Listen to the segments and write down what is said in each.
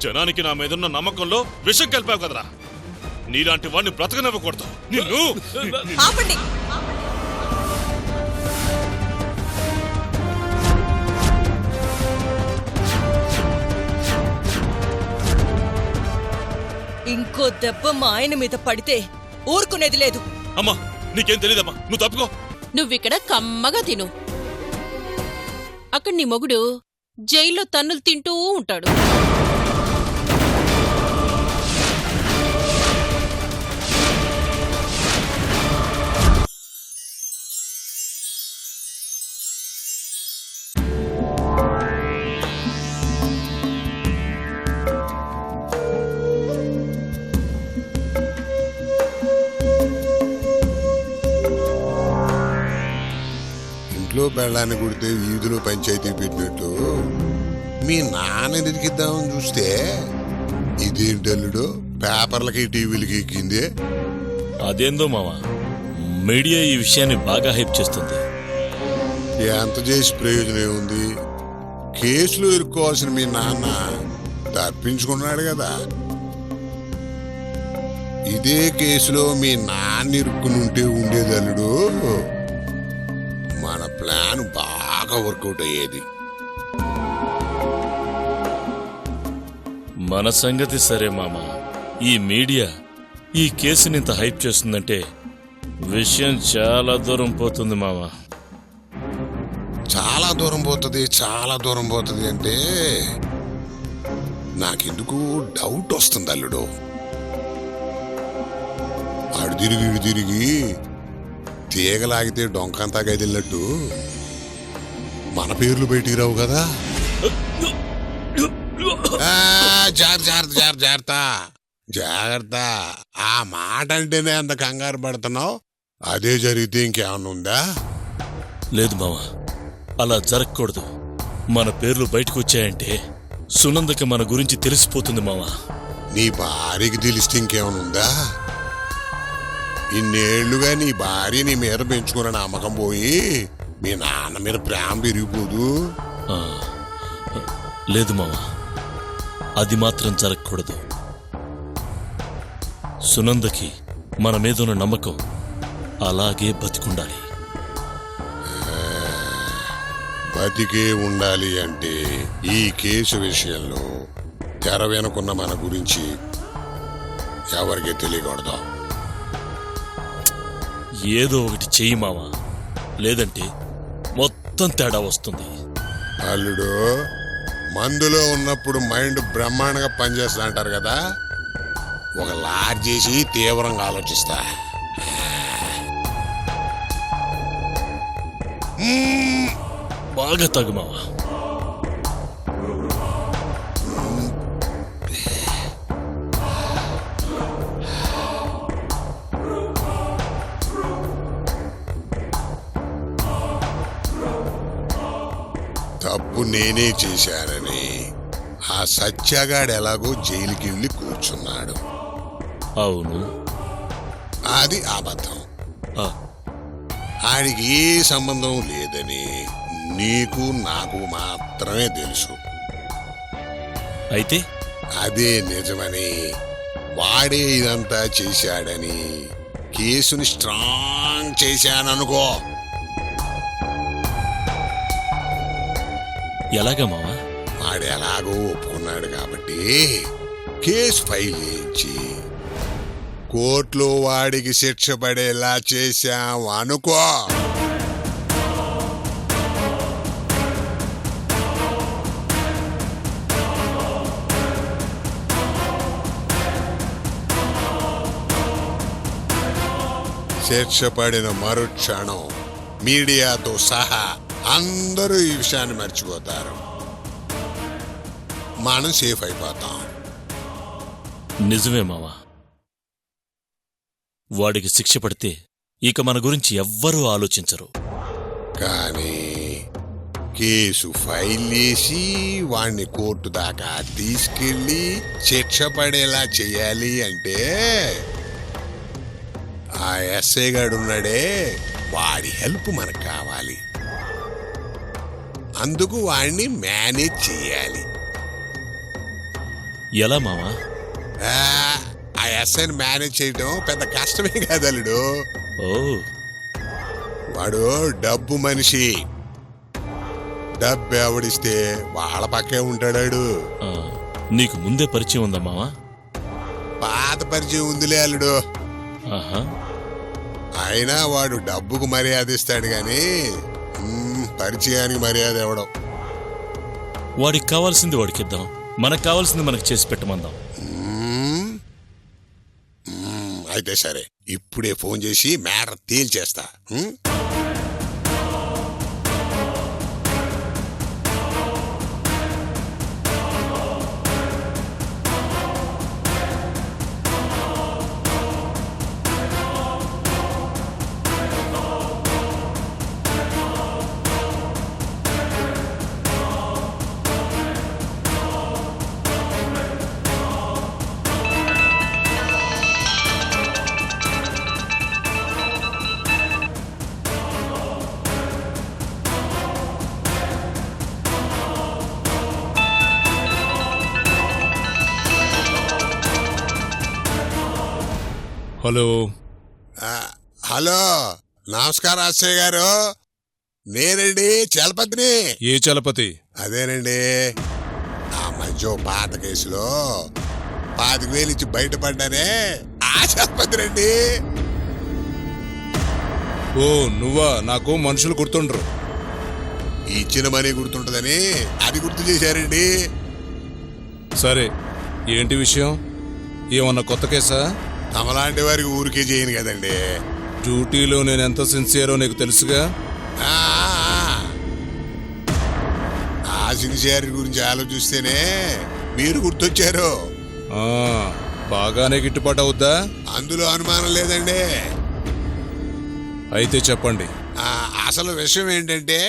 జనానికి నా మీదున్న నమ్మకంలో విషం కలిపావు కదరా. నీలాంటి వాడిని బ్రతకనివ్వకూడదు. నిన్ను ఆపండి. ఇంకో దెబ్బ మా ఆయన మీద పడితే ఊరుకునేది లేదు. అమ్మా నీకేం తెలీదమ్మా, నువ్వు తప్పుకో. నువ్విక్కడ కమ్మగా తిను. అక్కడ నీ మొగుడు జైల్లో తన్నులు తింటూ ఉంటాడు. ఇంట్లో బెళ్ళాన్ని కుడితే వీధిలో పంచాయతీ పెట్టినట్టు మీ నాన్న ఎదిరికిద్దామని చూస్తే ఇదేంటల్లుడు పేపర్లకి టీవీలకి ఎక్కింది. అదేందో మావా, మీడియా ఈ విషయాన్ని బాగా హైప్ చేస్తుంది. ఎంత చేసి ప్రయోజనం ఉంది? కేసులో ఇరుక్కోవాల్సిన మీ నాన్న తప్పించుకున్నాడు కదా. ఇదే కేసులో మీ నాన్న ఇరుక్కునుంటే ఉండేదల్లుడు మన ప్లాన్ బాగా వర్కౌట్ అయ్యేది. మన సంగతి సరే మామ, ఈ మీడియా ఈ కేసుని ఇంత హైప్ చేస్తుందంటే విషయం చాలా దూరం పోతుంది మామ. చాలా దూరం పోతుంది, చాలా దూరం పోతుంది అంటే నాకెందుకు డౌట్ వస్తుంది అల్లుడు. ఆడు తిరిగి ఇడు తిరిగి తీగలాగితే డొంకంతా గదిలినట్టు మన పేర్లు బయటికి రావు కదా. జాగ్రత్త జాగ్రత్త. ఆ మాట అంటేనే అంత కంగారు పడుతున్నావు. అదే జరిగితే ఇంకేమన్నా ఉందా? లేదు మామ, అలా జరగకూడదు. మన పేర్లు బయటకు వచ్చాయంటే సునందకి మన గురించి తెలిసిపోతుంది మామ. నీ భార్యకి తెలిస్తే ఇంకేమన్నా ఉందా? ఇన్నేళ్లుగా నీ భార్య నీ మీద పెంచుకున్న నమ్మకం పోయి మీ నాన్న మీద ప్రేమ పెరిగిపోదు. లేదు మామ, అది మాత్రం జరగకూడదు. సునందకి మన మీద ఉన్న నమ్మకం అలాగే బతికుండాలి. బతికే ఉండాలి అంటే ఈ కేసు విషయంలో తెర వెనుకున్న మన గురించి ఎవరికి తెలియకూడదు. ఏదో ఒకటి చెయ్యి మావా, లేదంటే మొత్తం తేడా వస్తుంది. అల్లుడు, మందులో ఉన్నప్పుడు మైండ్ బ్రహ్మాండంగా పనిచేస్తా అంటారు కదా. ఒక లార్ చేసి తీవ్రంగా ఆలోచిస్తా. బాగా తగు మావా. తప్పు నేనే చేశానని ఆ సత్యగాడు ఎలాగో జైలుకి వెళ్ళి కూర్చున్నాడు. అవును, అది అబద్ధం. ఆడికి ఏ సంబంధం లేదని నీకు నాకు మాత్రమే తెలుసు. అయితే అదే నిజమని, వాడే ఇదంతా చేశాడని కేసుని స్ట్రాంగ్ చేశాననుకో. ఎలాగా మావా? వాడు ఎలాగో ఒప్పుకున్నాడు కాబట్టి కేసు ఫైల్ చేయించి కోర్టులో వాడికి శిక్ష పడేలా చేశాం అనుకో. శిక్ష పడిన మరుక్షణం మీడియాతో సహా అందరూ ఈ విషయాన్ని మర్చిపోతారు. మనం సేఫ్ అయిపోతాం. నిజమే మావా. వాడికి శిక్ష పడితే ఇక మన గురించి ఎవ్వరూ ఆలోచించరు. కానీ కేసు ఫైల్ చేసి వాణ్ణి కోర్టు దాకా తీసుకెళ్ళి శిక్ష పడేలా చెయ్యాలి అంటే ఆ ఎస్ఐ గాడున్నాడే, వాడి హెల్ప్ మనకు కావాలి. అందుకు వాణ్ణి మేనేజ్ చెయ్యాలి. ఎలా మావా? ఆ ఎస్ఐని మేనేజ్ చేయటం పెద్ద కష్టమే కాదు అల్లుడు. ఓ, వాడు డబ్బు మనిషి. డబ్బు ఎవడిస్తే వాళ్ళ పక్కే ఉంటాడాడు. ఆ, నీకు ముందే పరిచయం ఉందా మావా? పాత పరిచయం ఉందిలే అల్లుడు. ఆహా. అయినా వాడు డబ్బుకు మర్యాద ఇస్తాడు గాని పరిచయానికి మర్యాద ఇవ్వడం. వాడికి కావాల్సింది వాడికిద్దాం, మనకు కావాల్సింది మనకు చేసి పెట్టమందాం. అయితే సరే, ఇప్పుడే ఫోన్ చేసి మ్యాటర్ తేల్చేస్తా. హలో. హలో, నమస్కారం అచ్చయ్య గారు. నేనండి చలపతిని. ఏ చలపతి? అదేనండి, ఆ మధ్య పాత కేసులో 5,000 ఇచ్చి బయటపడ్డానే ఆ చలపతినండి. ఓ నువ్వా? నాకు మనుషులు గుర్తుండ్రు. ఇచ్చిన మనీ గుర్తుంటదని అది గుర్తు చేశారండి. సరే, ఏంటి విషయం? ఏమన్నా కొత్త కేసా? తమలాంటి వారికి ఊరికే చేయను కదండి. డ్యూటీలో నేను ఎంత సిన్సియరో నీకు తెలుసుగా. ఆ సిన్సియారిటీ గురించి ఆలోచిస్తేనే మీరు గుర్తొచ్చారు. బాగానే గిట్టుబాటు అవుద్దా? అందులో అనుమానం లేదండి. అయితే చెప్పండి. అసలు విషయం ఏంటంటే,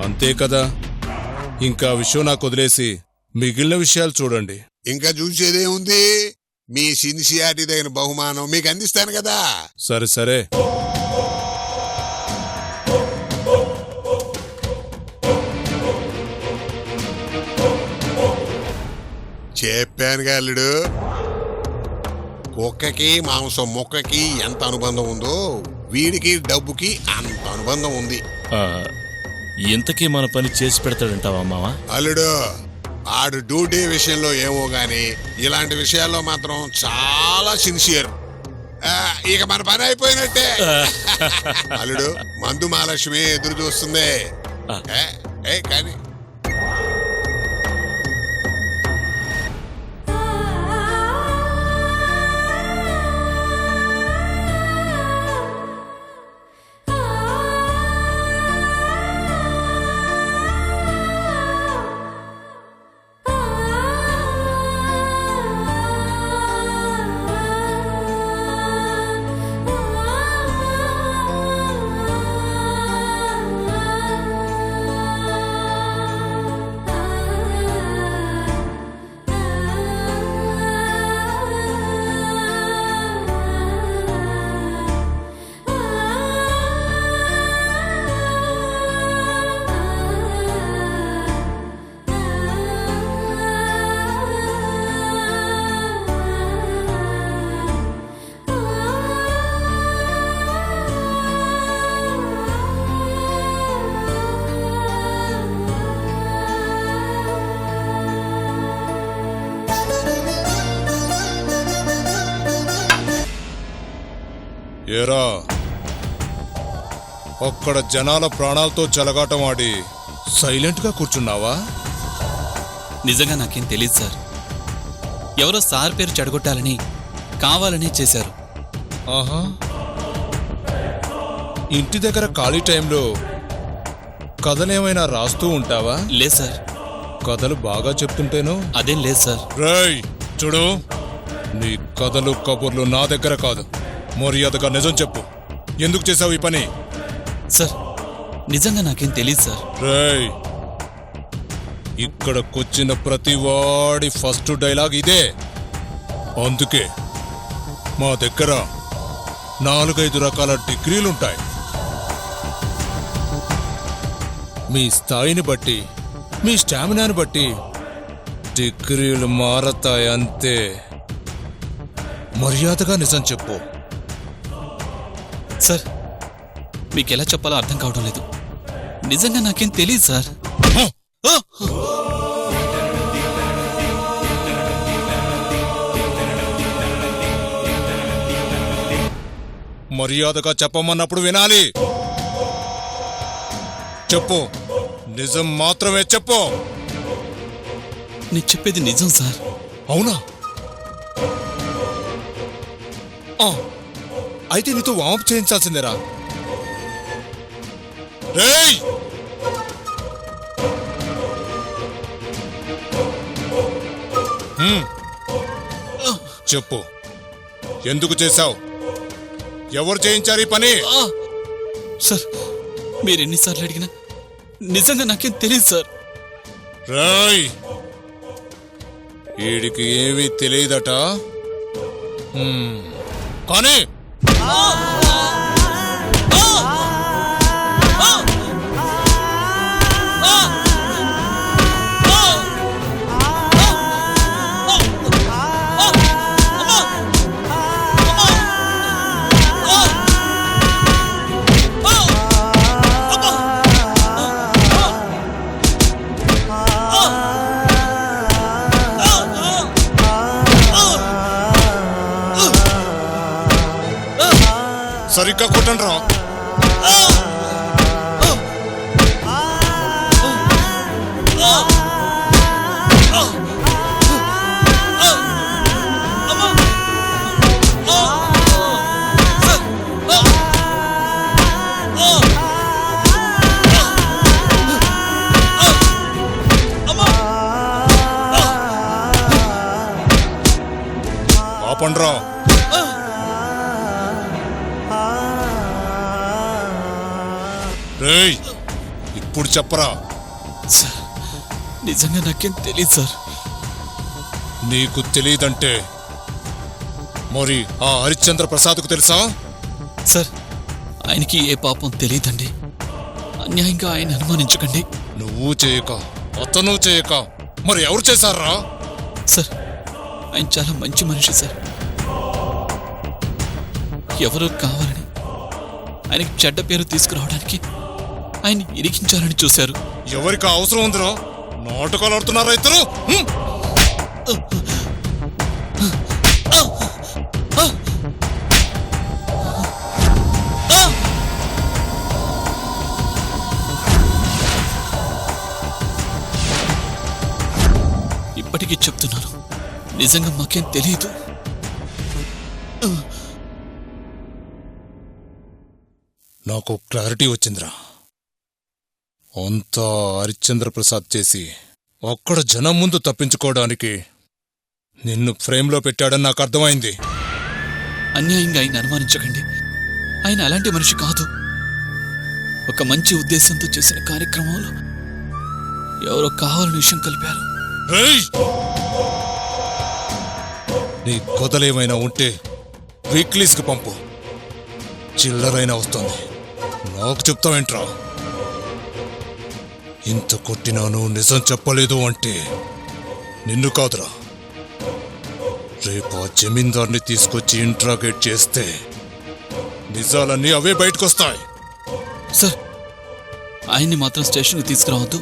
అంతే కదా, ఇంకా విషయం నాకు వదిలేసి మిగిలిన విషయాలు చూడండి. ఇంకా చూసేదే ఉంది. మీ సిన్సియారిటీ తగిన బహుమానం మీకు అందిస్తాను కదా. సరే సరే. చెప్పాను అల్లుడు, కుక్కకి మాంసం ముక్కకి ఎంత అనుబంధం ఉందో వీడికి డబ్బుకి అంత అనుబంధం ఉంది. ఇంతకీ మన పని చేసి పెడతాడంటావా మావా? అల్లుడు, ఆడు డ్యూటీ విషయంలో ఏమో గాని ఇలాంటి విషయాల్లో మాత్రం చాలా సిన్సియర్. ఇక మన పని అయిపోయినట్టే. అల్లుడు, మందు మహాలక్ష్మి ఎదురు చూస్తుంది. కానీ ఏరా, అక్కడ జనాల ప్రాణాలతో చెలగాటం ఆడి సైలెంట్గా కూర్చున్నావా? నిజంగా నాకేం తెలియదు సార్. ఎవరో సార్ పేరు చెడగొట్టాలని కావాలని చేశారు. ఆహా, ఇంటి దగ్గర ఖాళీ టైంలో కథలేమైనా రాస్తూ ఉంటావా? లేదు సార్. కథలు బాగా చెప్తుంటేను. అదేం లేదు సార్. రేయ్ చూడు, నీ కథలు కబుర్లు నా దగ్గర కాదు. మర్యాదగా నిజం చెప్పు, ఎందుకు చేసావు ఈ పని? సార్ నిజంగా నాకేం తెలియదు సార్. రేయ్, ఇక్కడకొచ్చిన ప్రతి వాడి ఫస్ట్ డైలాగ్ ఇదే. అందుకే మా దగ్గర 4-5 రకాల డిగ్రీలుంటాయి. మీ స్థాయిని బట్టి, మీ స్టామినాని బట్టి డిగ్రీలు మారతాయి అంతే. మర్యాదగా నిజం చెప్పు. సార్ మీకు ఎలా చెప్పాలో అర్థం కావడం లేదు. నిజంగా నాకేం తెలియదు సార్. మర్యాదగా చెప్పమన్నప్పుడు వినాలి. చెప్పు, నిజం మాత్రమే చెప్పు. నేను చెప్పేది నిజం సార్. అవునా? అయితే నీతో వామప్ చేయించాల్సిందేరా. రేయ్, చెప్పు, ఎందుకు చేశావు? ఎవరు చేయించారు ఈ పని? సార్ మీరు ఎన్నిసార్లు అడిగినా నిజంగా నాకేం తెలియదు సార్. రాయ్, వీడికి ఏమీ తెలియదట. కానీ సరిగ్గా కొట్టండి రా. ఆపండ్రా. రేయ్, ఇప్పుడు చెప్పరా. సార్ నిజంగా నాకేం తెలియదు సార్. నీకు తెలియదంటే మరి ఆ హరిశ్చంద్ర ప్రసాద్కు తెలుసా? సార్ ఆయనకి ఏ పాపం తెలియదండి. అన్యాయంగా ఆయన అనుమానించకండి. నువ్వు చేయక, అతను చేయక మరి ఎవరు చేశారా? సార్ ఆయన చాలా మంచి మనిషి సార్. ఎవరో కావాలని ఆయనకి చెడ్డ పేరు తీసుకురావడానికి ఆయన ఇరికించాలని చూశారు. ఎవరికి అవసరం ఉందిరా? నాటకాలు ఆడుతున్నారా ఇద్దరు? ఇప్పటికీ చెప్తున్నాను, నిజంగా మాకేం తెలియదు. నాకు క్లారిటీ వచ్చిందిరా. అంతా హరిశ్చంద్ర ప్రసాద్ చేసి అక్కడ జనం ముందు తప్పించుకోవడానికి నిన్ను ఫ్రేమ్లో పెట్టాడని నాకు అర్థమైంది. అన్యాయంగా ఆయన అనుమానించకండి. ఆయన అలాంటి మనిషి కాదు. ఒక మంచి ఉద్దేశంతో చేసిన కార్యక్రమంలో ఎవరో కావాలని విషయం కలిపారు. నీ కొదలేమైనా ఉంటే వీక్లీస్కి పంపు, చిల్లరైనా వస్తుంది. నాకు చెప్తావేంట్రా? ఇంత కొట్టినాను నిజం చెప్పలేదు అంటే నిన్ను కాదురా, రేపు ఆ జమీందార్ని తీసుకొచ్చి ఇంట్రాగేట్ చేస్తే నిజాలన్నీ అవే బయటకొస్తాయి. సార్ ఆయన్ని మాత్రం స్టేషన్కి తీసుకురావద్దు.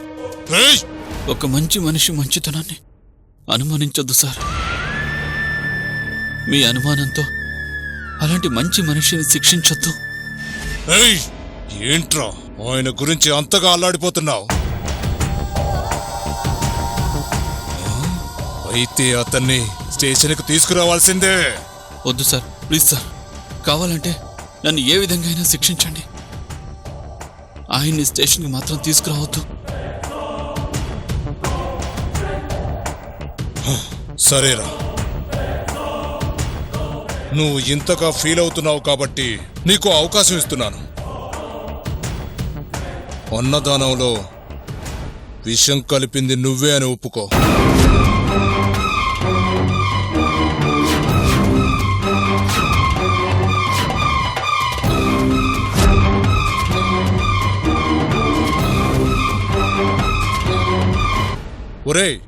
ఒక మంచి మనిషి మంచితనాన్ని అనుమానించొద్దు సార్. మీ అనుమానంతో అలాంటి మంచి మనిషిని శిక్షించొద్దు. ఏంట్రా ఆయన గురించి అంతగా అల్లాడిపోతున్నావు? అయితే అతన్ని స్టేషన్కి తీసుకురావాల్సిందే. వద్దు సార్, ప్లీజ్ సార్. కావాలంటే నన్ను ఏ విధంగా అయినా శిక్షించండి. ఆయన్ని స్టేషన్కి మాత్రం తీసుకురావద్దు. సరేరా, నువ్వు ఇంతగా ఫీల్ అవుతున్నావు కాబట్టి నీకు అవకాశం ఇస్తున్నాను. అన్నదానంలో విషం కలిపింది నువ్వే అని ఒప్పుకో. ఒరేయ్,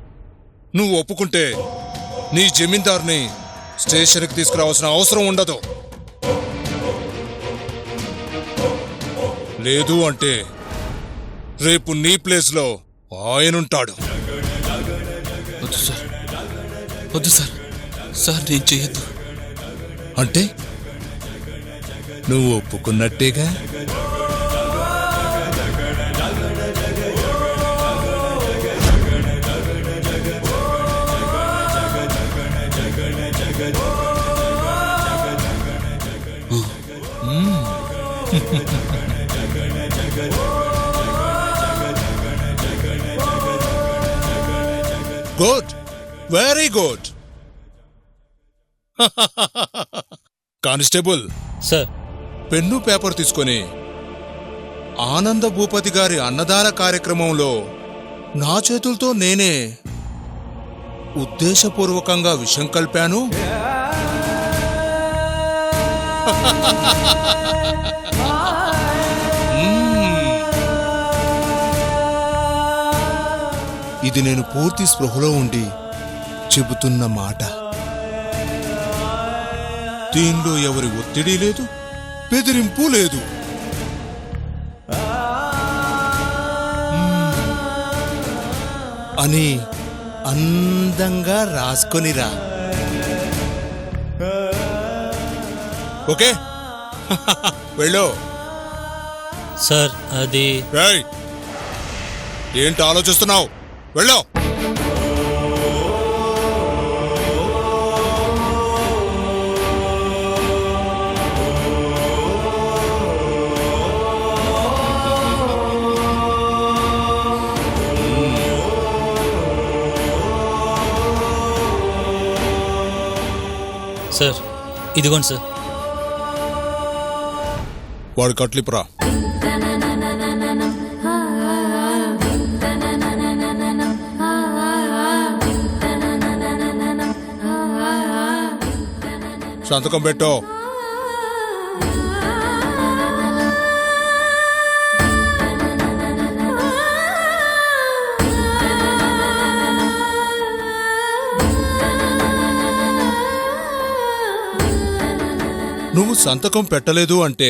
నువ్వు ఒప్పుకుంటే నీ జమీందార్ని స్టేషన్కి తీసుకురావాల్సిన అవసరం ఉండదు. లేదు అంటే రేపు నీ ప్లేస్లో ఆయనుంటాడు. వద్దు సార్, వద్దు సార్. సార్ నేను చేయొద్దు. అంటే నువ్వు ఒప్పుకున్నట్టేగా? Good, very good. Constable sir, pen paper తీసుకొని ఆనంద భూపతి గారి అన్నదాన కార్యక్రమంలో నా చేతులతో నేనే ఉద్దేశపూర్వకంగా విషం కలిపాను. ఇది నేను పూర్తి స్పృహలో ఉండి చెబుతున్న మాట. దీనిలో ఎవరి ఒత్తిడి లేదు, బెదిరింపు లేదు. అని అందంగా రాసుకొనిరా. ఓకే, వెళ్ళు. సార్ అది ఏయ్, ఏంటి ఆలోచిస్తున్నావు? వెళ్ళు. సార్ ఇదిగోండి సార్. వాడు కట్లిపురా. సంతకం పెట్టు. నువ్వు సంతకం పెట్టలేదు అంటే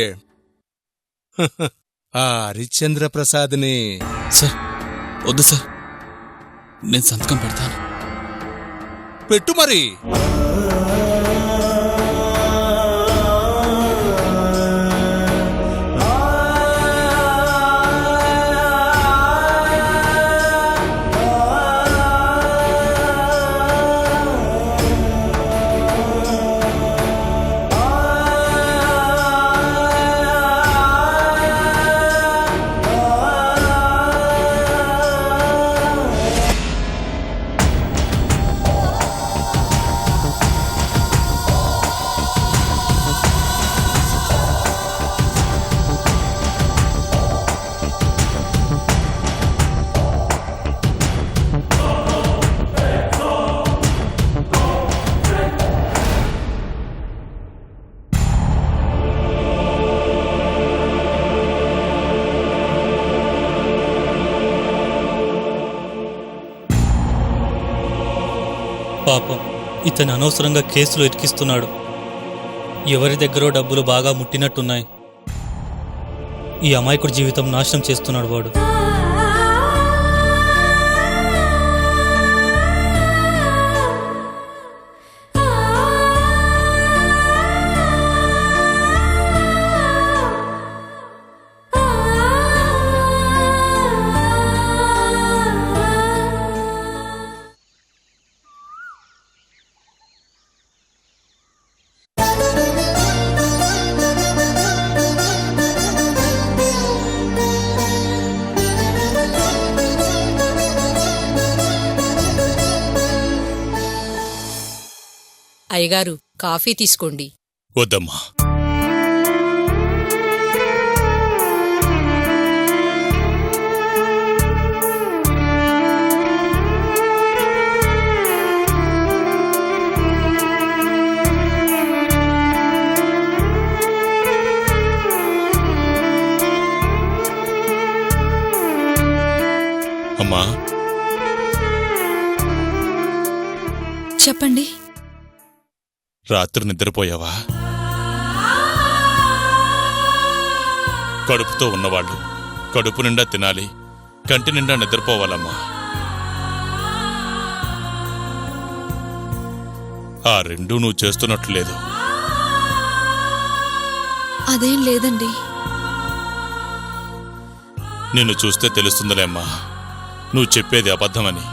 ఆ హరిశ్చంద్ర ప్రసాద్ని. సార్ వద్దు సార్, నేను సంతకం పెడతాను. పెట్టు మరి. పాపం ఇతను అనవసరంగా కేసులో ఇరికిస్తున్నాడు. ఎవరి దగ్గరో డబ్బులు బాగా ముట్టినట్టున్నాయి. ఈ అమాయకుడి జీవితం నాశనం చేస్తున్నాడు వాడు. అయ్యగారు కాఫీ తీసుకోండి. వద్దమ్మా. అమ్మా, చెప్పండి. రాత్రి నిద్రపోయావా? కడుపుతో ఉన్నవాళ్ళు కడుపు నిండా తినాలి, కంటి నిండా నిద్రపోవాలమ్మా. ఆ రెండూ నువ్వు చేస్తున్నట్లు లేదు. అదేం లేదండి. నిన్ను చూస్తే తెలుస్తుందిలే అమ్మా, నువ్వు చెప్పేది అబద్ధమని.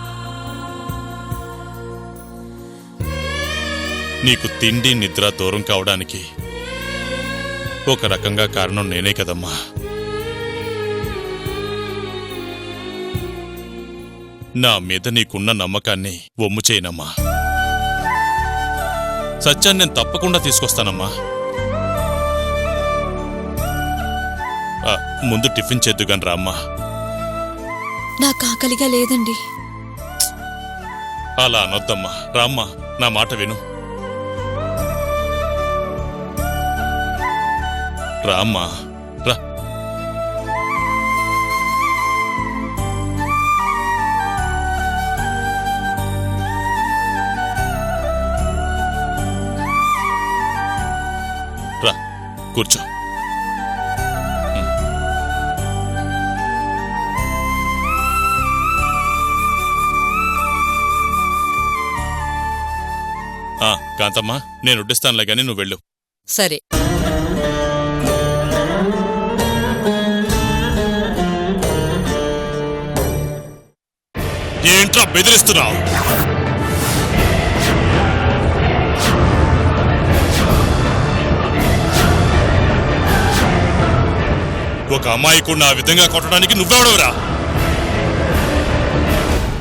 నీకు తిండి నిద్ర దూరం కావడానికి ఒక రకంగా కారణం నేనే కదమ్మా. నా మీద నీకున్న నమ్మకాన్ని వమ్ము చేయనమ్మా. సత్యాన్ని నేను తప్పకుండా తీసుకొస్తానమ్మా. ముందు టిఫిన్ చేద్దుగాని రామ్మా. నాకు ఆకలిగా లేదండి. అలా అనొద్దమ్మా, రామ్మా, నా మాట విను. రామ్మా, రా. రా, కూర్చో. కాంతమ్మా, నేను వడ్డిస్తానులే గాని నువ్వు వెళ్ళు. సరే. ఏంట్రా బెదిరిస్తున్నావు? ఒక అమ్మాయికుడిని ఆ విధంగా కొట్టడానికి నువ్వెవడవురా?